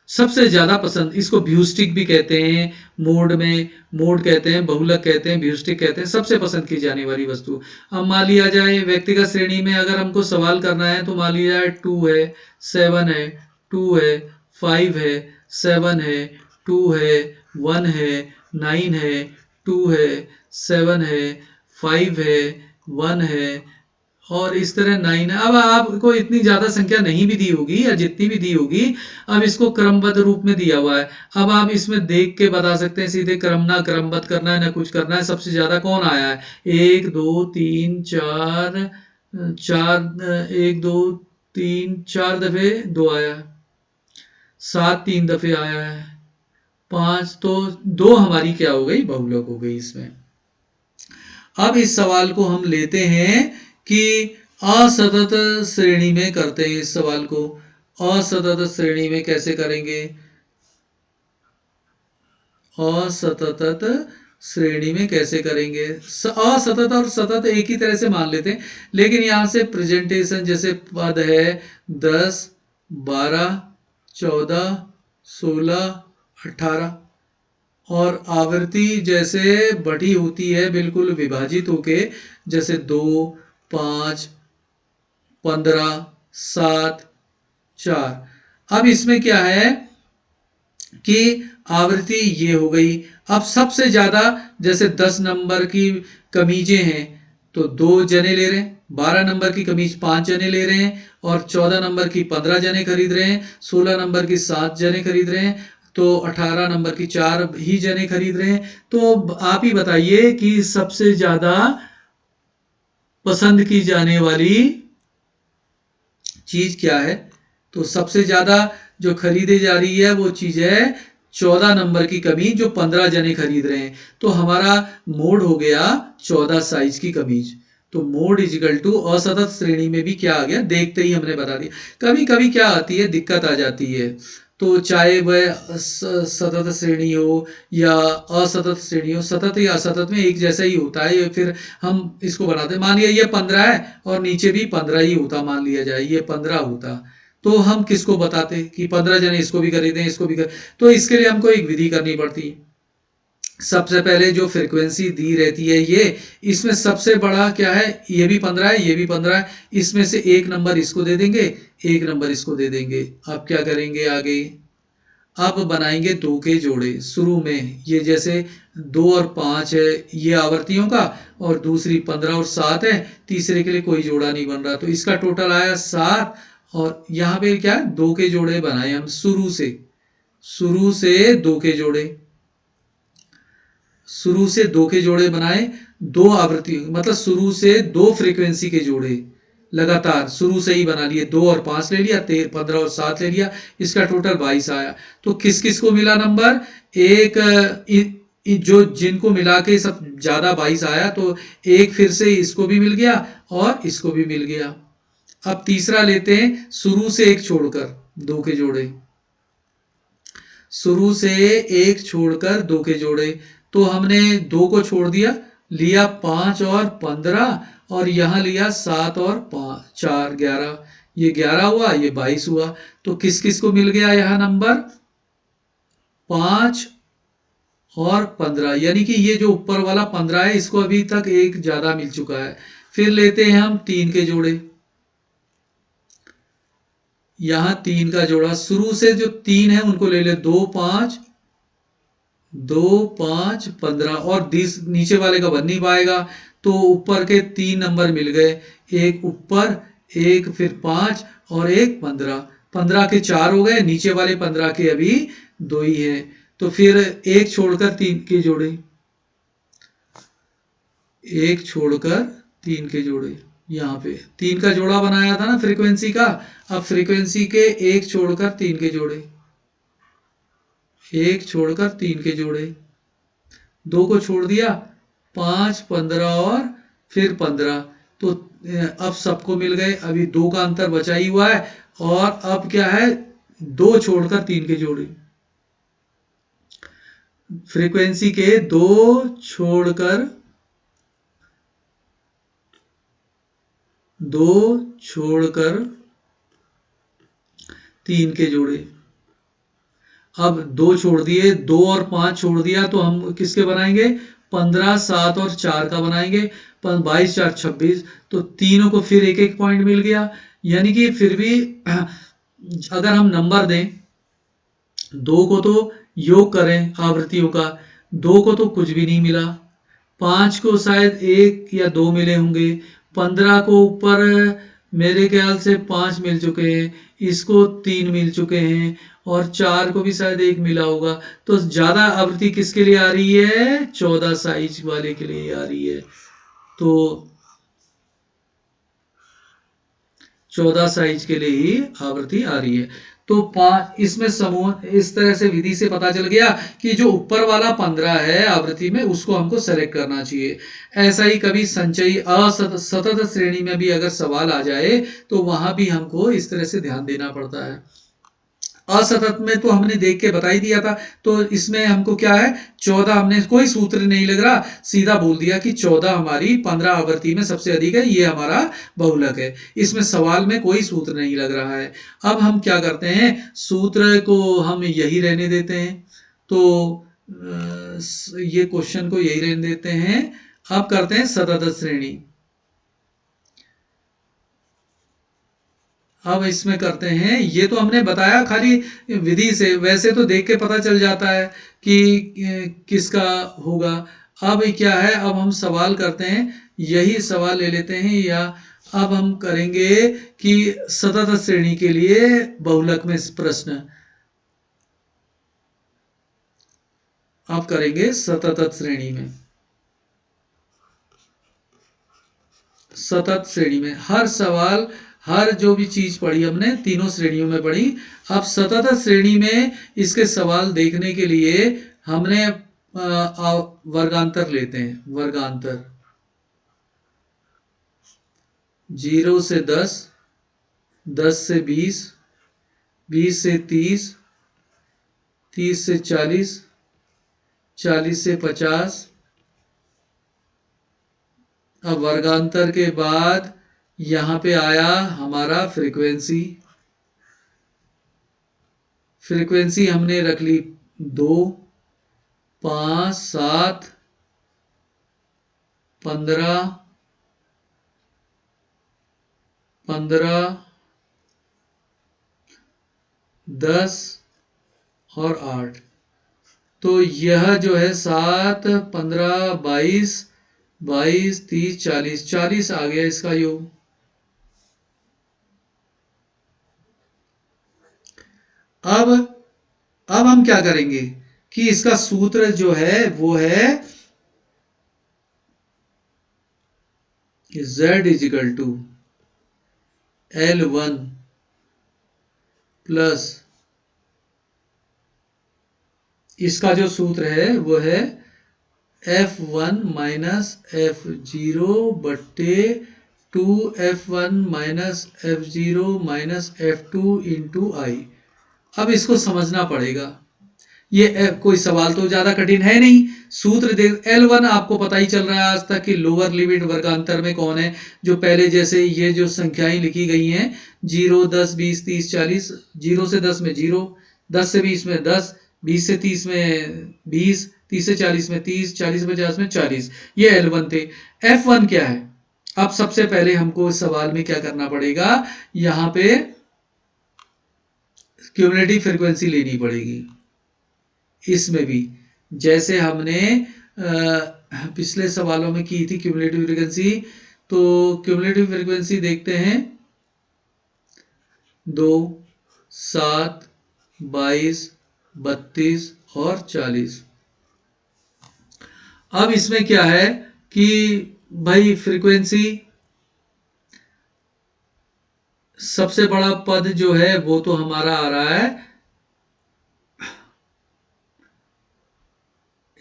सबसे ज्यादा पसंद, इसको व्यूस्टिक भी कहते हैं, मोड में मोड कहते हैं, बहुलक कहते हैं, व्यूस्टिक कहते हैं, सबसे पसंद की जाने वाली वस्तु। अब मान लिया जाए व्यक्तिगत श्रेणी में अगर हमको सवाल करना है तो मान लिया जाए 2 है, 7 है, 2 है, 5 है, 7 है, 2 है, 1 है, 9 है, 2 है, 7 है, 5 है, 1 है और इस तरह 9 है। अब आपको इतनी ज्यादा संख्या नहीं भी दी होगी या जितनी भी दी होगी, अब इसको क्रमबद्ध रूप में दिया हुआ है। अब आप इसमें देख के बता सकते हैं सीधे, क्रमबद्ध करना है ना कुछ करना है। सबसे ज्यादा कौन आया है, 1 2 3 4 1 2 3 4 दफे 2 आया है, 7 3 दफे आया है, 5 तो 2 हमारी क्या हो गई, बहुलक हो गई इसमें। अब इस सवाल को हम लेते हैं कि असतत श्रेणी में करते हैं। इस सवाल को असतत श्रेणी में कैसे करेंगे, असतत श्रेणी में कैसे करेंगे। असतत और सतत एक ही तरह से मान लेते हैं, लेकिन यहां से प्रेजेंटेशन जैसे पद है 10, 12, 14, 16, 18 और आवृत्ति जैसे बढ़ी होती है बिल्कुल विभाजित होके, जैसे 2, 5, 15, 7, 4। अब इसमें क्या है कि आवृत्ति ये हो गई। अब सबसे ज्यादा जैसे 10 नंबर की कमीजें हैं तो 2 जने ले रहे हैं, 12 नंबर की कमीज 5 जने ले रहे हैं और 14 नंबर की 15 जने खरीद रहे हैं, 16 नंबर की 7 जने खरीद रहे हैं, तो 18 नंबर की 4 ही जने खरीद रहे हैं। तो आप ही बताइए कि सबसे ज्यादा पसंद की जाने वाली चीज क्या है। तो सबसे ज्यादा जो खरीदी जा रही है वो चीज है 14 नंबर की कमीज जो 15 जने खरीद रहे हैं, तो हमारा मोड हो गया 14 साइज की कमीज। तो मोड इजिकल टू असतत श्रेणी में भी क्या आ गया, देखते ही हमने बता दिया। कभी कभी क्या आती है, दिक्कत आ जाती है, तो चाहे वह सतत श्रेणी हो या असतत श्रेणी हो, सतत या असतत में एक जैसा ही होता है। ये फिर हम इसको बनाते हैं, मान लिया ये 15 है और नीचे भी 15 ही होता, मान लिया जाए ये 15 होता, तो हम किसको बताते कि 15 जने इसको भी खरीदें, इसको भी तो इसके लिए हमको एक विधि करनी पड़ती है। सबसे पहले जो फ्रीक्वेंसी दी रहती है ये, इसमें सबसे बड़ा क्या है, ये भी 15 है, ये भी 15 है, इसमें से एक नंबर इसको दे देंगे, एक नंबर इसको दे देंगे। अब क्या करेंगे आगे, अब बनाएंगे दो के जोड़े शुरू में, ये जैसे 2 और 5 है ये आवर्तियों का, और दूसरी 15 और 7 है, तीसरे के लिए कोई जोड़ा नहीं बन रहा, तो इसका टोटल आया 7। और यहाँ पे क्या है, दो के जोड़े बनाए हम शुरू से दो के जोड़े, शुरू से दो के जोड़े बनाए, दो आवृत्ति मतलब शुरू से दो फ्रीक्वेंसी के जोड़े लगातार शुरू से ही बना लिए, 2 और 5 ले लिया, 15 और 7 ले लिया, इसका टोटल 22 आया। तो किस किस को मिला नंबर, एक जो जिनको मिला के सब ज्यादा 22 आया, तो एक फिर से इसको भी मिल गया और इसको भी मिल गया। अब तीसरा लेते हैं, शुरू से एक छोड़कर दो के जोड़े, शुरू से एक छोड़कर दो के जोड़े, तो हमने 2 को छोड़ दिया, लिया 5 और 15, और यहां लिया 7 और 5 4 11, ये 11 हुआ, ये 22 हुआ। तो किस किस को मिल गया यहां नंबर, 5 और 15, यानी कि ये जो ऊपर वाला 15 है इसको अभी तक एक ज्यादा मिल चुका है। फिर लेते हैं हम 3 के जोड़े, यहां 3 का जोड़ा, शुरू से जो 3 है उनको ले ले, 2 5 15, और नीचे वाले का बन नहीं पाएगा, तो ऊपर के 3 नंबर मिल गए, एक ऊपर, एक फिर 5 और एक 15, 15 के 4 हो गए, नीचे वाले 15 के अभी 2 ही है। तो फिर एक छोड़कर 3 के जोड़े, एक छोड़कर 3 के जोड़े, यहाँ पे 3 का जोड़ा बनाया था ना फ्रीक्वेंसी का, अब फ्रीक्वेंसी के एक छोड़कर 3 के जोड़े, एक छोड़कर 3 के जोड़े, 2 को छोड़ दिया, 5 15 और फिर 15, तो अब सबको मिल गए, अभी 2 का अंतर बचा ही हुआ है। और अब क्या है, 2 छोड़कर 3 के जोड़े, फ्रीक्वेंसी के 2 छोड़कर 3 के जोड़े। अब 2 छोड़ दिए, 2 और 5 छोड़ दिया, तो हम किसके बनाएंगे, 15 7 और 4 का बनाएंगे, 22 4 26, तो तीनों को फिर एक एक पॉइंट मिल गया। यानी कि फिर भी अगर हम नंबर दें, 2 को तो योग करें आवृत्तियों का, 2 को तो कुछ भी नहीं मिला, 5 को शायद 1 या 2 मिले होंगे, 15 को ऊपर मेरे ख्याल से 5 मिल चुके हैं, इसको 3 मिल चुके हैं, और 4 को भी शायद 1 मिला होगा। तो ज्यादा आवृत्ति किसके लिए आ रही है, 14 साइज वाले के लिए आ रही है। तो 14 साइज के लिए ही आवृत्ति आ रही है। तो 5 इसमें समूह, इस तरह से विधि से पता चल गया कि जो ऊपर वाला 15 है आवृत्ति में उसको हमको सेलेक्ट करना चाहिए। ऐसा ही कभी संचयी सतत श्रेणी में भी अगर सवाल आ जाए तो वहां भी हमको इस तरह से ध्यान देना पड़ता है। असतत में तो हमने देख के बता ही दिया था, तो इसमें हमको क्या है, 14, हमने कोई सूत्र नहीं लग रहा, सीधा बोल दिया कि 14 हमारी 15 आवृत्ति में सबसे अधिक है, ये हमारा बहुलक है। इसमें सवाल में कोई सूत्र नहीं लग रहा है। अब हम क्या करते हैं, सूत्र को हम यही रहने देते हैं, तो ये क्वेश्चन को यही रहने देते हैं। अब करते हैं सतत श्रेणी। अब इसमें करते हैं, ये तो हमने बताया खाली विधि से, वैसे तो देख के पता चल जाता है कि किसका होगा। अब क्या है, अब हम सवाल करते हैं, यही सवाल ले लेते हैं, या अब हम करेंगे कि सतत श्रेणी के लिए बहुलक में प्रश्न, अब करेंगे सतत श्रेणी में। सतत श्रेणी में हर सवाल हर जो भी चीज पढ़ी हमने तीनों श्रेणियों में पढ़ी। अब सतत श्रेणी में इसके सवाल देखने के लिए हमने वर्गांतर लेते हैं। वर्गांतर 0 से 10, 10 से 20, 20 से 30, 30 से 40, 40 से 50। अब वर्गांतर के बाद यहां पे आया हमारा फ्रीक्वेंसी। फ्रीक्वेंसी हमने रख ली 2, 5, 7, 15, 10 और 8। तो यह जो है 7, 15, 22, 22, 30, 40, 40 आ गया इसका योग। अब हम क्या करेंगे कि इसका सूत्र जो है वो है Z is equal to L1 plus, इसका जो सूत्र है वो है F1 माइनस F0 बट्टे 2F1 minus F0 minus F2 into आई। अब इसको समझना पड़ेगा। ये कोई सवाल तो ज्यादा कठिन है नहीं। सूत्र देख, L1 आपको पता ही चल रहा है आज तक कि लोअर लिमिट वर्गांतर में कौन है, जो पहले जैसे ये जो संख्याएं लिखी गई हैं 0, 10, 20, 30, 40, 0 से 10 में 0, 10 से 20 में 10, 20 से 30 में 20, 30 से 40 में 30, 40 से 50 में 40, ये L1 थे। F1 क्या है? अब सबसे पहले हमको इस सवाल में क्या करना पड़ेगा, यहां पे क्यूमुलेटिव फ्रीक्वेंसी लेनी पड़ेगी। इसमें भी जैसे हमने पिछले सवालों में की थी क्यूमुलेटिव फ्रीक्वेंसी, तो क्यूमुलेटिव फ्रीक्वेंसी देखते हैं 2, 7, 22, 32 और 40। अब इसमें क्या है कि भाई फ्रीक्वेंसी सबसे बड़ा पद जो है वो तो हमारा आ रहा है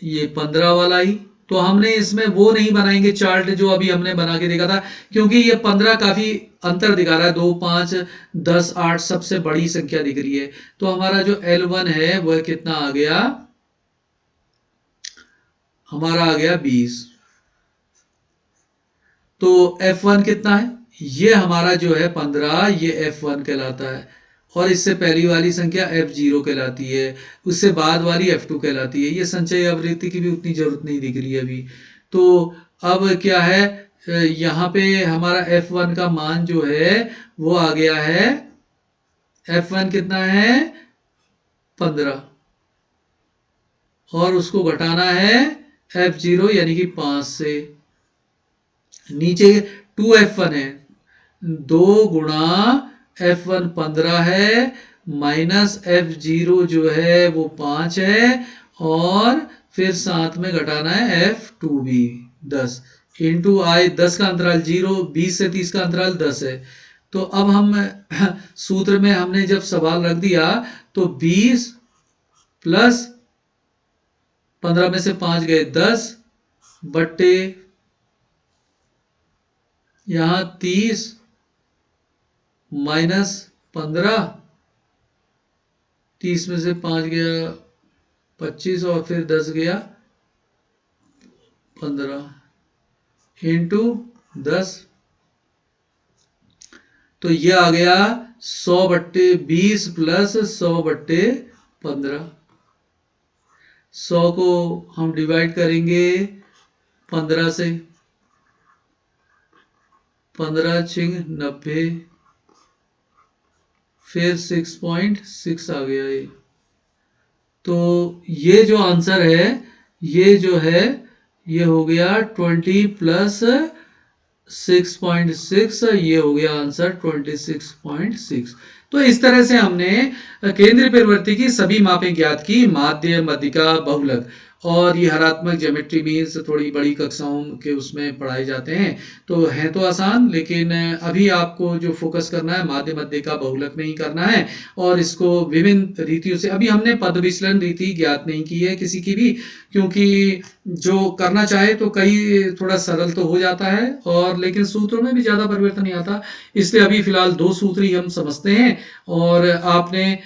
ये 15 वाला ही। तो हमने इसमें वो नहीं बनाएंगे चार्ट जो अभी हमने बना के देखा था, क्योंकि ये 15 काफी अंतर दिखा रहा है। 2, 5, 10, 8 सबसे बड़ी संख्या दिख रही है। तो हमारा जो L1 है वह कितना आ गया, हमारा आ गया 20। तो F1 कितना है, ये हमारा जो है 15, ये F1 कहलाता है। और इससे पहली वाली संख्या F0 कहलाती है, उससे बाद वाली F2 कहलाती है। ये संचय आवृत्ति की भी उतनी जरूरत नहीं दिख रही है अभी। तो अब क्या है, यहाँ पे हमारा F1 का मान जो है वो आ गया है, F1 कितना है 15, और उसको घटाना है F0 यानी कि 5 से। नीचे 2F1 है, 2 गुणा F1 15 है, माइनस F0 जो है वो 5 है, और फिर साथ में घटाना है F2 भी 10 इंटू आई। 10 का अंतराल 0, 20 से 30 का अंतराल 10 है। तो अब हम सूत्र में हमने जब सवाल रख दिया तो 20 प्लस 15 में से 5 गए 10 बट्टे यहां 30 माइनस 15, 30 में से 5 गया 25 और फिर 10 गया 15 इंटू 10। तो ये आ गया 100 बट्टे 20 प्लस 100 बट्टे 15। 100 को हम डिवाइड करेंगे 15 से, 15 छिंग 90, फिर 6.6 आ गया ये। तो ये जो आंसर है ये जो है ये हो गया 20 प्लस 6.6, ये हो गया आंसर 26.6। तो इस तरह से हमने केंद्रीय प्रवृत्ति की सभी मापें ज्ञात की, माध्य, मध्यिका, बहुलक। और ये हरात्मक ज्योमेट्री मीन्स थोड़ी बड़ी कक्षाओं के उसमें पढ़ाए जाते हैं, तो हैं तो आसान, लेकिन अभी आपको जो फोकस करना है माध्य मध्य का बहुलक में ही करना है। और इसको विभिन्न रीतियों से, अभी हमने पद विचलन रीति ज्ञात नहीं की है किसी की भी, क्योंकि जो करना चाहे तो कई थोड़ा सरल तो हो जाता है, और लेकिन सूत्रों में भी ज़्यादा परिवर्तन नहीं आता, इसलिए अभी फिलहाल 2 सूत्र ही हम समझते हैं। और आपने